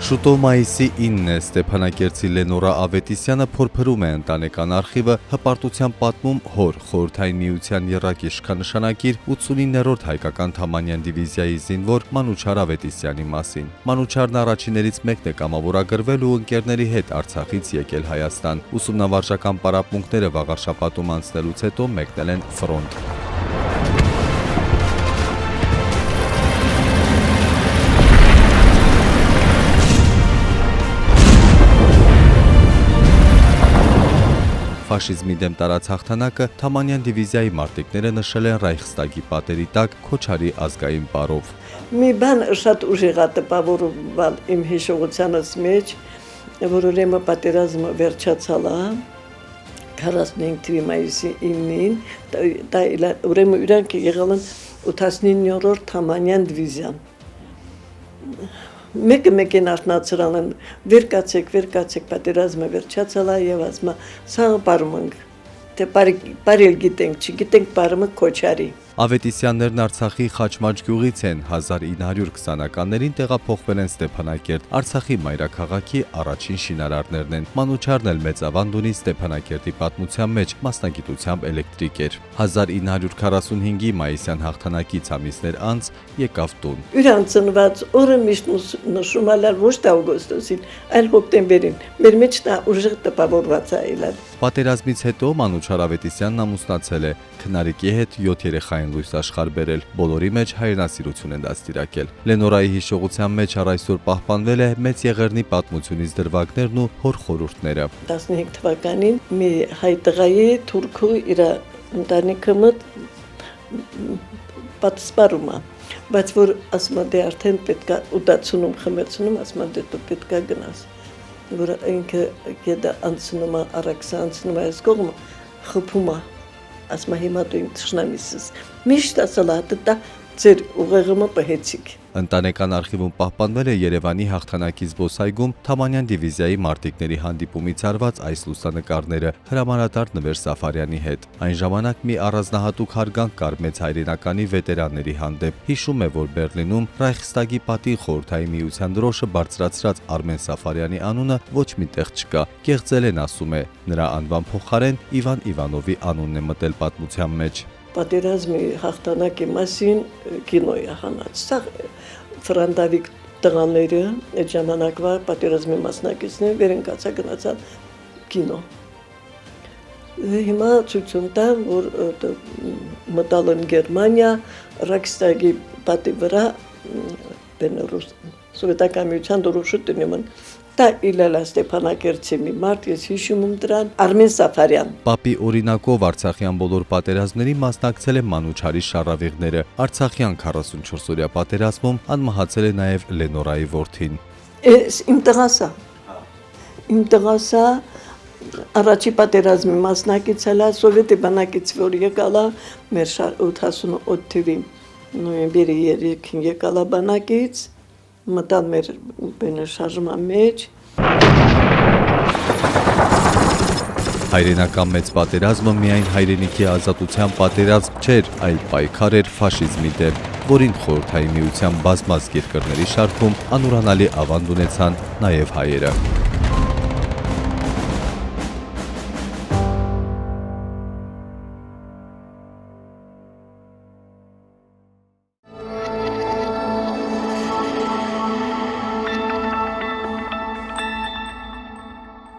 Շուտով մայիսի 9-ն է Ստեփանակերտի Լենորա Ավետիսյանը փորփրում է ընտանեկան արխիվը, հպարտությամբ պատմում հոր Խորհրդային Միության եռակի իշխանանշանակիր 89-րդ հայկական Թամանյան դիվիզիայի զինվոր Մանուչար Ավետիսյանի մասին։ Մանուչարն առաջիններից մեկն է կամավորագրվել ու ընկերների հետ Արցախից եկել Հայաստան։ Ուսումնավարժական պարապմունքները վաղարշապատում անցնելուց հետո մեկնել են ֆրոնտ։ Ֆաշիզմի դեմ տարած հաղթանակը Թամանյան դիվիզիայի մարտիկները նշել են Ռայխստագի պատերի տակ Քոչարի ազգային պարով։ Մի բան շատ ուժեղ է տպավորվել իմ հիշողությանս մեջ, որ ուրեմն պատերազմը վերջացալ է 45 թվականի մայիսի 9-ին, ուրեմն իրանք եղել են 89-րդ Թամանյան դիվիզիան։ Մեկը արթնացրան են, վերկացեք, պատերազմը վերջացալ է եւ ասում սա պարում ենք, թե բարել գիտենք, չգիտենք պարումը Քոչարի։ Ավետիսյաններն Արցախի Խաչմաչ գյուղից են, 1920-ականներին տեղափոխվել են Ստեփանակերտ, Արցախի մայրաքաղաքի առաջին շինարարներն են։ Մանուչարն էլ մեծ ավանդ ունի Ստեփանակերտի պատմության մեջ, մասնագիտությամբ էլեկտրիկ էր։ 1945-ի մայիսյան հաղթանակից ամիսներ անց եկավ տուն։ Իրան ծնված օրը միշտ նշում ալար ոչ թե օգոստոսին, այլ հոկտեմբերին։ Մեր մեջ դա ուժեղ տպավորված է ելել։ Պատերազմից հետո Մանուչար Ավետիսյանն ամուսնացել է, քնարիկի հետ 7 երեխային լույս աշխարհ բերել, բոլորի մեջ հայրենասիրություն են դաստիարակել։ Լենորայի հիշողության մեջ առ այսօր պահպանվել է Մեծ Եղեռնի պատմությունից դրվագներն ու հոր խորհուրդները։ 15 թվականին մի հայ տղայի թուրքու իր ընտանիքը մոտ պատասպարում է, բայց որ ասում է դե արդեն պետք է ուտացնում խմեցնում, ասում է դե դու պետք է գնաս, որ ինքը գետը անցնում է, առաքսը անցնում է այս կողմը, խփում է, ասում է հիմա դու իմ թշնամիս ես, միշտ ասել է դա ձեր ուղեղը պահեցիք։ Ընտանեկան արխիվում պահպանվել է Երևանի հաղթանակի զբոսայգում Թամանյան դիվիզիայի մարտիկների հանդիպումից արված այս լուսանկարները հրամանատար Նվեր Սաֆարյանի հետ։ Այն ժամանակ մի առանձնահատուկ հարգանք կար մեծ հայրենականի վետերանների հանդեպ։ Հիշում է, որ Բեռլինում Ռայխստագի պատին Խորհրդային Միության դրոշը բարձրացրած Արմեն Սաֆարյանի անունը ոչ մի տեղ չկա։ Կեղծել են, ասում է, նրա անվան փոխարեն Իվան Իվանովի անունն է մտել պատմության մեջ։ Պատերազմի հաղթանակի մասին կինո է հանած։ Սա ֆրանտավիկ տղաները այդ ժամանակվա պատերազմի մասնակիցները վերընկացա գնացան կինո։ Հիմա ցույցում տա, որ մտալ են Գերմանիա, Ռայխստագի պատի վրա Բելարուս սովետական միության դրոշը տնում են։ Դա իլելա Ստեփանակերտի մի մարդ, ես հիշում եմ դրան, Արմեն Սաֆարյան։ Պապի օրինակով Արցախյան բոլոր պատերազմներին մասնակցել է Մանուչարի շարավիղները։ Արցախյան 44-օրյա պատերազմում անմահացել է նաև Լենորայի որդին։ Իմ տղասա առաջի պատերազմի մասնակցել է, սովետի բանակից որ եկալ է, մեր 88 թվականի նոյեմբերի 3-ին եկալ է բանակից, մտան մեր շարժման մեջ։ Հայրենական մեծ պատերազմը միայն հայրենիքի ազատության պատերազմ չէր, այլ պայքար էր ֆաշիզմի դեմ, որին Խորհրդային Միության բազմազգ երկրների շարքում անուրանալի ավանդ ունեցան նաև հայերը։